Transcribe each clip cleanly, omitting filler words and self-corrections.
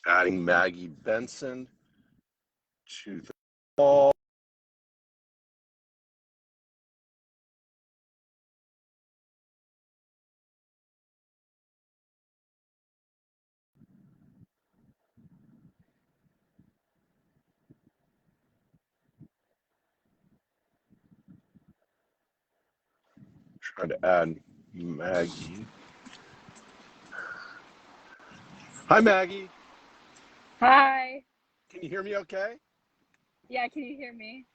Adding Maggie Benson to the call. Trying to add Maggie. Hi, Maggie. Hi. Can you hear me okay? Yeah, can you hear me?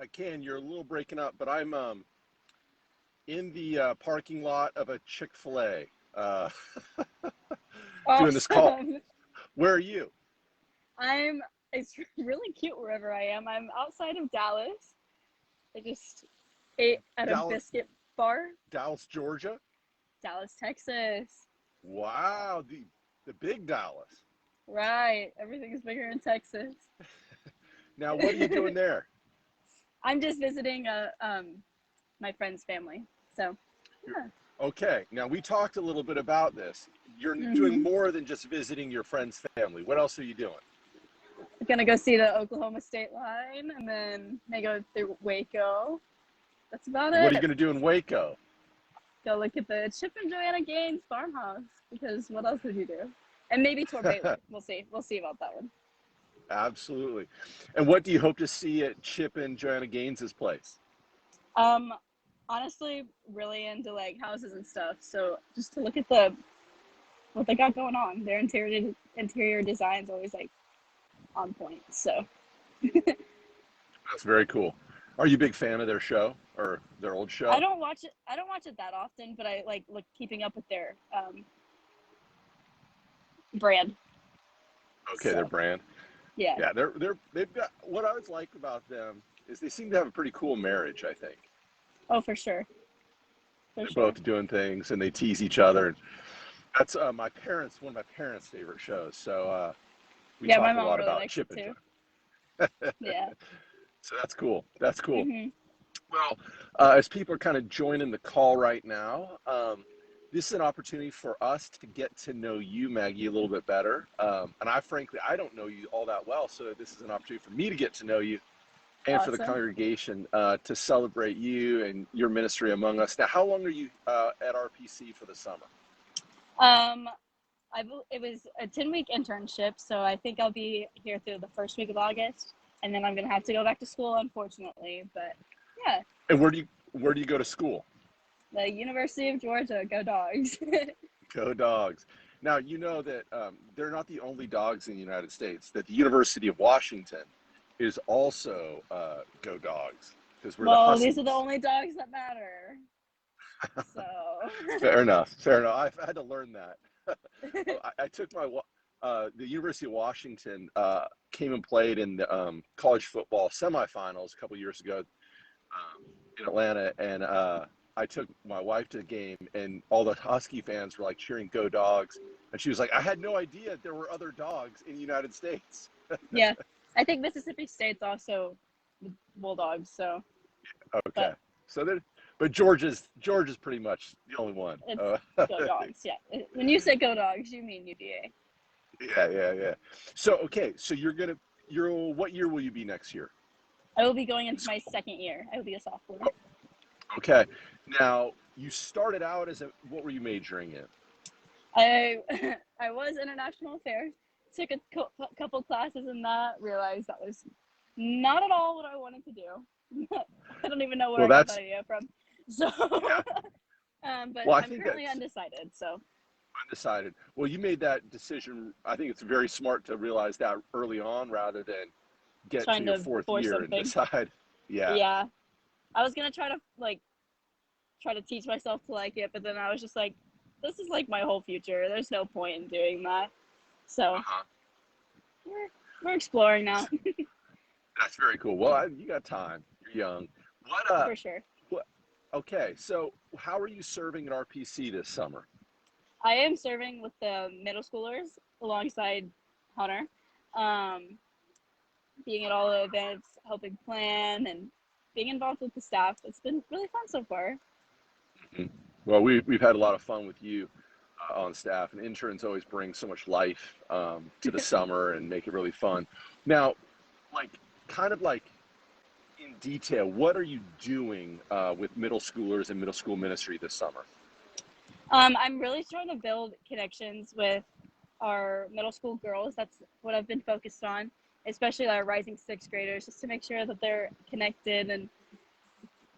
I can. You're a little breaking up, but I'm in the parking lot of a Chick-fil-A doing this call. Awesome. Where are you? It's really cute wherever I am. I'm outside of Dallas. I just ate at a biscuit bar. Dallas, Georgia? Dallas, Texas. Wow, the big Dallas. Right. Everything's bigger in Texas. Now, what are you doing there? I'm just visiting my friend's family. So, yeah. Okay. Now, we talked a little bit about this. You're doing more than just visiting your friend's family. What else are you doing? I'm gonna go see the Oklahoma state line and then may go through Waco. That's about it. What are you going to do in Waco? Go look at the Chip and Joanna Gaines farmhouse, because what else would you do? And maybe tour Baylor. We'll see. We'll see about that one. Absolutely. And what do you hope to see at Chip and Joanna Gaines's place? Honestly, really into like houses and stuff. So just to look at what they got going on. Their interior design's always like on point. So That's very cool. Are you a big fan of their show or their old show? I don't watch it that often, but I like keeping up with their brand. Okay, their brand. Yeah. Yeah, they've got, what I always like about them is they seem to have a pretty cool marriage, I think. Oh, for sure. They're both doing things and they tease each other. That's one of my parents' favorite shows. So we talk a lot about Chip and Joanna. Yeah. So that's cool. That's cool. Mm-hmm. Well, as people are kind of joining the call right now, this is an opportunity for us to get to know you, Maggie, a little bit better. And I don't know you all that well, so this is an opportunity for me to get to know you and for the congregation to celebrate you and your ministry among us. Now, how long are you at RPC for the summer? It was a 10-week internship, so I think I'll be here through the first week of August, and then I'm gonna have to go back to school, unfortunately. But yeah. And where do you go to school? The University of Georgia. Go Dogs. Go Dogs. Now, you know that they're not the only dogs in the United States, that the University of Washington is also Go Dogs. Because these are the only dogs that matter. So. Fair enough. I've had to learn that. I took the University of Washington came and played in the college football semifinals a couple years ago in Atlanta, and I took my wife to the game, and all the Husky fans were like cheering "Go Dogs," and she was like, "I had no idea there were other dogs in the United States." Yeah, I think Mississippi State's also the Bulldogs. So. Okay, but Georgia's pretty much the only one. It's Go Dogs. Yeah, when you say Go Dogs, you mean UVA. Yeah. So what year will you be next year? I will be going into my second year. I will be a sophomore. Okay. Now, you started out what were you majoring in? I was international affairs. Took a couple classes in that. Realized that was not at all what I wanted to do. I don't even know where I got that idea from. So, yeah. But I'm currently undecided. So. Undecided. Well, you made that decision. I think it's very smart to realize that early on rather than get to your fourth year and decide. Yeah. Yeah. I was gonna try to teach myself to like it, but then I was just like, this is like my whole future. There's no point in doing that. So we're exploring now. That's very cool. Well, you got time. You're young. For sure. Okay, so how are you serving at RPC this summer? I am serving with the middle schoolers alongside Hunter, um, being at all the events, helping plan, and being involved with the staff. It's been really fun so far. Mhm. Well, we've had a lot of fun with you on staff, and interns always bring so much life to the summer and make it really fun. Now, like, kind of like in detail, what are you doing with middle schoolers and middle school ministry this summer? I'm really trying to build connections with our middle school girls. That's what I've been focused on, especially our rising sixth graders, just to make sure that they're connected and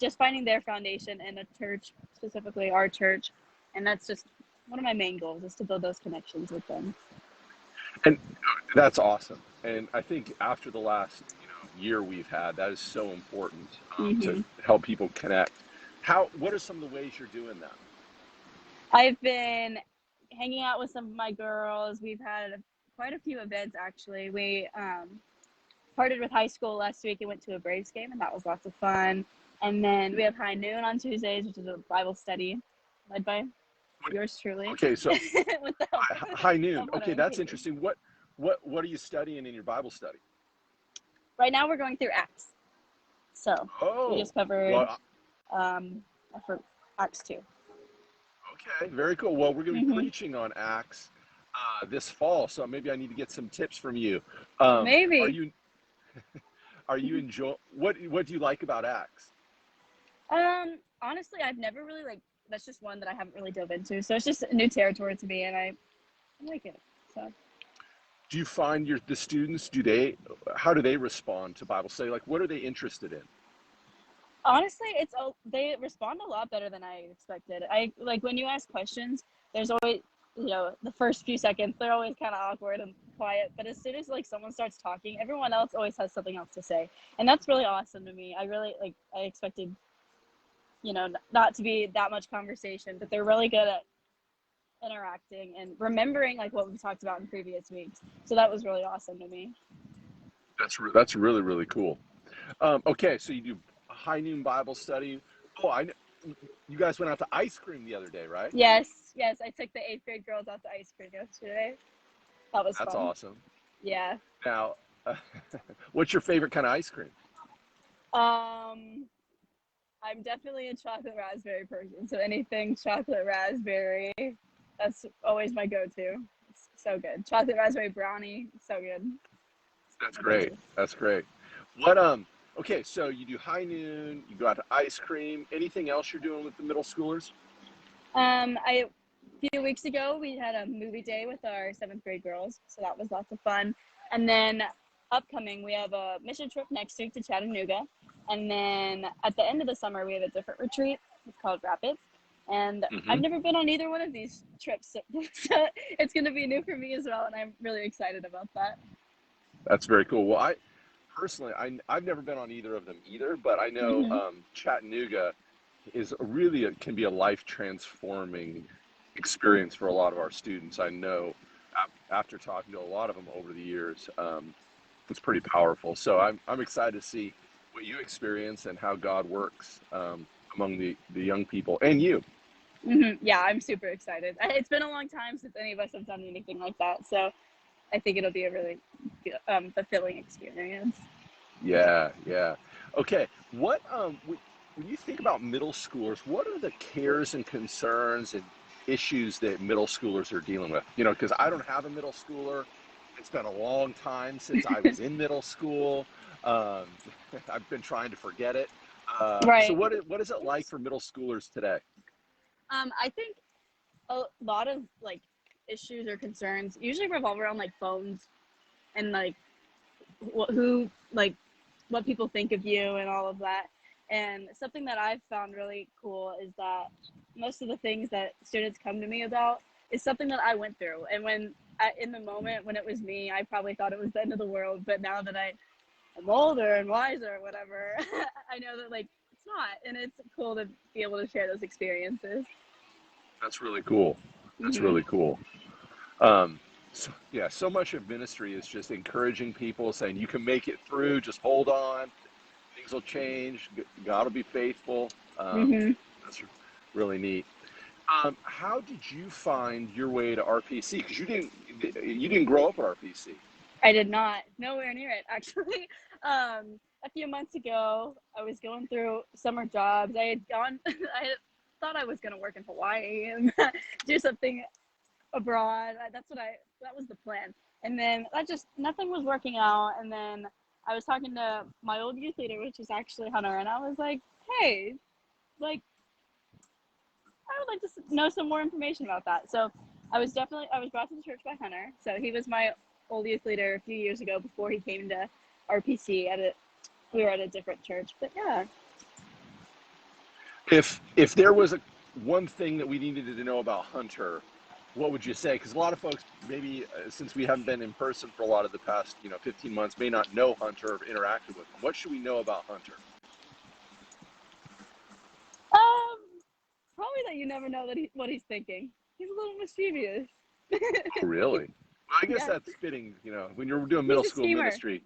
just finding their foundation in a church, specifically our church. And that's just one of my main goals, is to build those connections with them. And that's awesome. And I think after the last year we've had, that is so important to Hmm. help people connect. What are some of the ways you're doing that? I've been hanging out with some of my girls. We've had quite a few events, actually. We parted with high school last week and went to a Braves game, and that was lots of fun. And then we have high noon on Tuesdays, which is a Bible study led by yours truly. Okay, so With the help high noon. of Hunter Okay, and that's Katie. interesting. What are you studying in your Bible study? Right now we're going through Acts. So we Oh, just covered well, for Acts 2. okay, very cool. Well, we're going to be Hmm. preaching on Acts this fall, so maybe I need to get some tips from you. Are Maybe. you enjoy what do you like about Acts? Honestly, I've never really that's just one that I haven't really dove into. So it's just new territory to me, and I like it. So Do you find the students, how do they respond to Bible study? Like, what are they interested in? honestly, they respond a lot better than I expected. I like when you ask questions, there's always the first few seconds they're always kind of awkward and quiet, but as soon as someone starts talking, everyone else always has something else to say, and that's really awesome to me. I really I expected not to be that much conversation, but they're really good at interacting and remembering what we talked about in previous weeks. So that was really awesome to me. That's really really cool. Okay, so you do high noon Bible study. Oh, you guys went out to ice cream the other day, right? Yes, yes, I took the eighth grade girls out to ice cream yesterday. That was That's fun. awesome. Yeah. Now, what's your favorite kind of ice cream? Um, I'm definitely a chocolate raspberry person. So anything chocolate raspberry, that's always my go-to. It's so good. Chocolate raspberry brownie, so good. That's My great. go-to. That's great. What Okay, so you do high noon, you go out to ice cream. Anything else you're doing with the middle schoolers? A few weeks ago we had a movie day with our seventh grade girls, so that was lots of fun. And then upcoming we have a mission trip next week to Chattanooga, and then at the end of the summer we have a different retreat. It's called Rapids, and I've Hmm. never been on either one of these trips, so it's going to be new for me as well, and I'm really excited about that. That's very cool. Well, I personally, I've never been on either of them either, but I know Hmm. Chattanooga can be a life transforming experience for a lot of our students. I know after talking to a lot of them over the years, it's pretty powerful. So I'm excited to see what you experience and how God works among the young people and you. Yeah, I'm super excited. It's been a long time since any of us have done anything like that, so I think it'll be a really fulfilling experience. Yeah, yeah. Okay, when you think about middle schoolers, what are the cares and concerns and issues that middle schoolers are dealing with? Because I don't have a middle schooler. It's been a long time since I was in middle school. Um, I've been trying to forget it. So Right. what is it like for middle schoolers today? I think a lot of issues or concerns usually revolve around phones and who what people think of you and all of that. And something that I've found really cool is that most of the things that students come to me about is something that I went through. And in the moment when it was me, I probably thought it was the end of the world. But now that I am older and wiser or whatever, I know that it's not. And it's cool to be able to share those experiences. That's really cool. That's Hmm. really cool. Um, so, yeah, so much of ministry is just encouraging people, saying you can make it through. Just hold on. Things will change. God will be faithful. Mhm. That's really neat. How did you find your way to RPC? Because you didn't grow up at RPC. I did not. Nowhere near it, actually. A few months ago, I was going through summer jobs. I had gone. I had thought I was going to work in Hawaii and do something abroad. That was the plan. And then nothing was working out. And then I was talking to my old youth leader, which is actually Hunter, and I was like, hey, like, I would like to know some more information about that. So I was brought to the church by Hunter. So he was my old youth leader a few years ago before he came to RPC. We were at a different church, but yeah. If there was one thing that we needed to know about Hunter, what would you say? Because a lot of folks, maybe since we haven't been in person for a lot of the past 15 months, may not know Hunter or interacted with him. What should we know about Hunter? Probably that you never know what he's thinking. He's a little mischievous. Oh, really? Well, I guess that's fitting. When you're doing middle school ministry.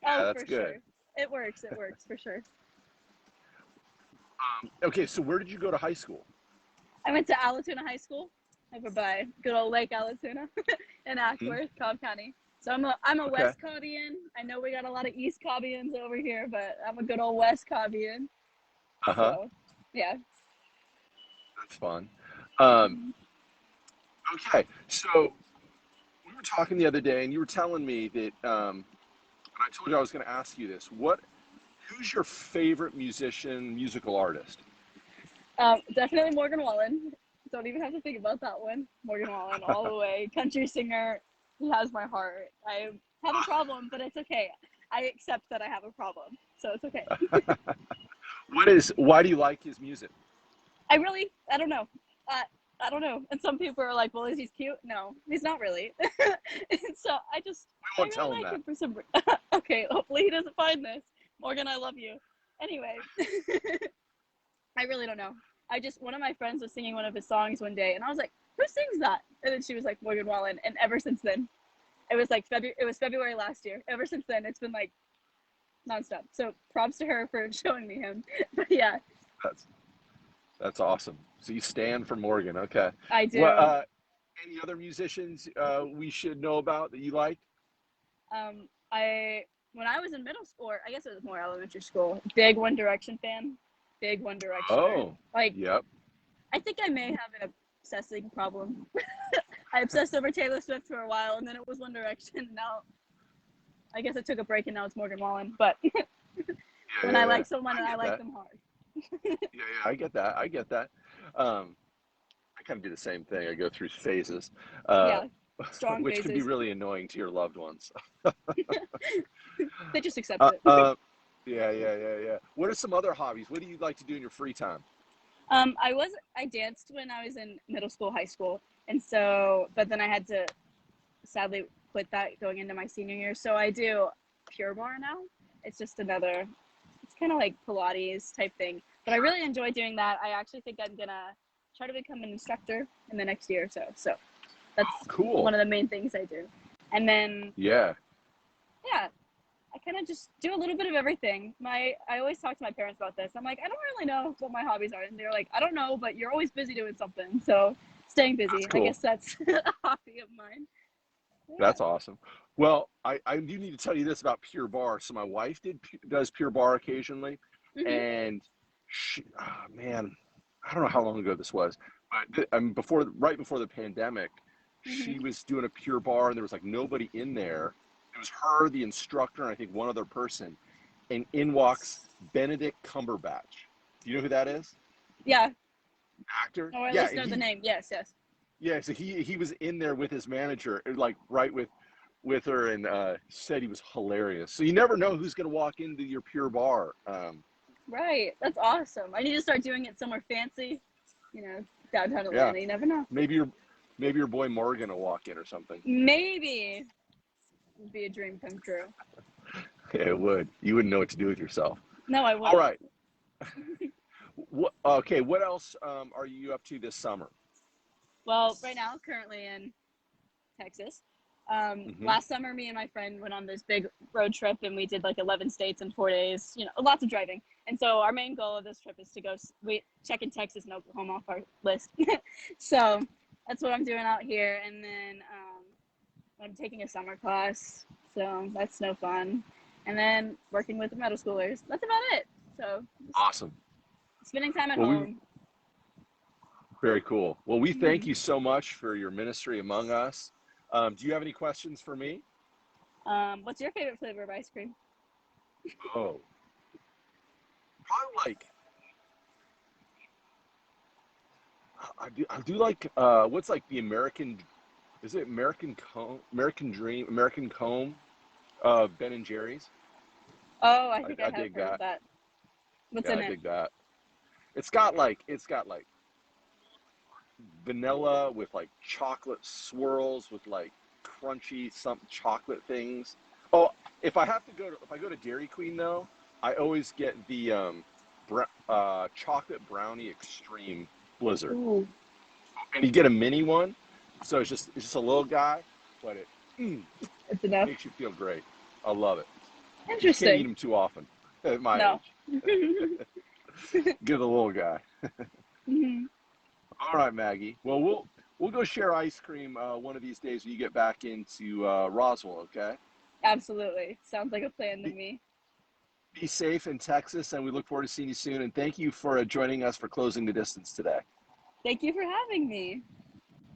Yeah, that's good. Sure. It works for sure. Okay, so where did you go to high school? I went to Allatoona High School over by good old Lake Allatoona in Acworth, Cobb County. So I'm a West Cobbian. I know we got a lot of East Cobbians over here, but I'm a good old West Cobbian. So, yeah. That's fun. Okay, so we were talking the other day, and you were telling me that, and I told you I was going to ask you this. Who's your favorite musical artist? Definitely Morgan Wallen. Don't even have to think about that one. Morgan Wallen, all the way. Country singer. He has my heart. I have a problem, but it's okay. I accept that I have a problem, so it's okay. Why do you like his music? I don't know. I don't know. And some people are like, well, is he cute? No, he's not really. So I won't tell him that. him for some. Okay, hopefully he doesn't find this. Morgan, I love you. Anyway, I really don't know. One of my friends was singing one of his songs one day, and I was like, who sings that? And then she was like, Morgan Wallen. And ever since then, it was February last year. Ever since then, it's been like nonstop. So props to her for showing me him. But yeah. That's awesome. So you stand for Morgan, okay? I do. Any other musicians we should know about that you like? When I was in middle school, or I guess it was more elementary school, big One Direction fan. Big One Direction. Oh, yep. I think I may have an obsessing problem. I obsessed over Taylor Swift for a while, and then it was One Direction. Now, I guess I took a break, and now it's Morgan Wallen. But I like someone, and I like them hard. Yeah, I get that. I kind of do the same thing. I go through phases. Strong which phases. can be really annoying to your loved ones. They just accept it. Yeah. What are some other hobbies? What do you like to do in your free time? I danced when I was in middle school, high school, and so, but then I had to sadly quit that going into my senior year. So I do Pure Barre now. It's just it's kind of like Pilates type thing, but I really enjoy doing that. I actually think I'm gonna try to become an instructor in the next year or so. So that's cool. One of the main things I do. And then I kind of just do a little bit of everything. I always talk to my parents about this. I'm like, I don't really know what my hobbies are, and they're like, I don't know, but you're always busy doing something. So staying busy, cool. I guess that's a hobby of mine. Yeah. That's awesome. Well, I do need to tell you this about Pure Barre. So my wife does Pure Barre occasionally, and she, man, I don't know how long ago this was, but right before the pandemic, she was doing a Pure Barre, and there was like nobody in there. It was her, the instructor, and I think one other person, and in walks Benedict Cumberbatch. Do you know who that is? Yeah. Actor? Or at least know the name. Yes. Yeah, so he was in there with his manager, like right with her, and said he was hilarious. So you never know who's going to walk into your Pure Barre. Right, that's awesome. I need to start doing it somewhere fancy, downtown Atlanta. You never know. Maybe your boy Morgan will walk in or something. Maybe. It would be a dream come true. Yeah, it would. You wouldn't know what to do with yourself. No, I wouldn't. All right. What else are you up to this summer? Well, right now, currently in Texas. Last summer, me and my friend went on this big road trip, and we did like 11 states in 4 days. Lots of driving. And so our main goal of this trip is to go check in Texas and Oklahoma off our list. So that's what I'm doing out here. And then I'm taking a summer class, so that's no fun. And then working with the middle schoolers. That's about it. So Awesome. Spending time at home. Very cool. Well, we thank you so much for your ministry among us. Do you have any questions for me? What's your favorite flavor of ice cream? Oh, probably like I do like what's like the American, is it American Cone, American Dream, American Cone, Ben and Jerry's. Oh, I think I have dig heard of that. What's in I it? dig that. It's got like vanilla with like chocolate swirls with like crunchy some chocolate things. Oh, if I go to Dairy Queen though, I always get the chocolate brownie extreme blizzard. Ooh. And you get a mini one, so it's just a little guy, but It's enough. makes you feel great. I love it. Interesting. You can't eat them too often at my age. Get the little guy. All right, Maggie. Well, we'll go share ice cream one of these days when you get back into Roswell. Okay. Absolutely. Sounds like a plan to me. Be safe in Texas, and we look forward to seeing you soon. And thank you for joining us for Closing the Distance today. Thank you for having me.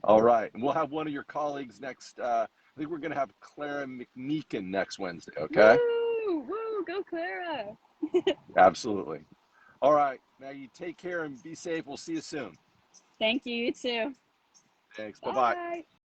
All right. And we'll have one of your colleagues next. I think we're going to have Clara McMeekin next Wednesday. Okay. Woo! Woo! Go Clara. Absolutely. All right, Maggie, take care and be safe. We'll see you soon. Thank you. You too. Thanks. Bye-bye. Bye.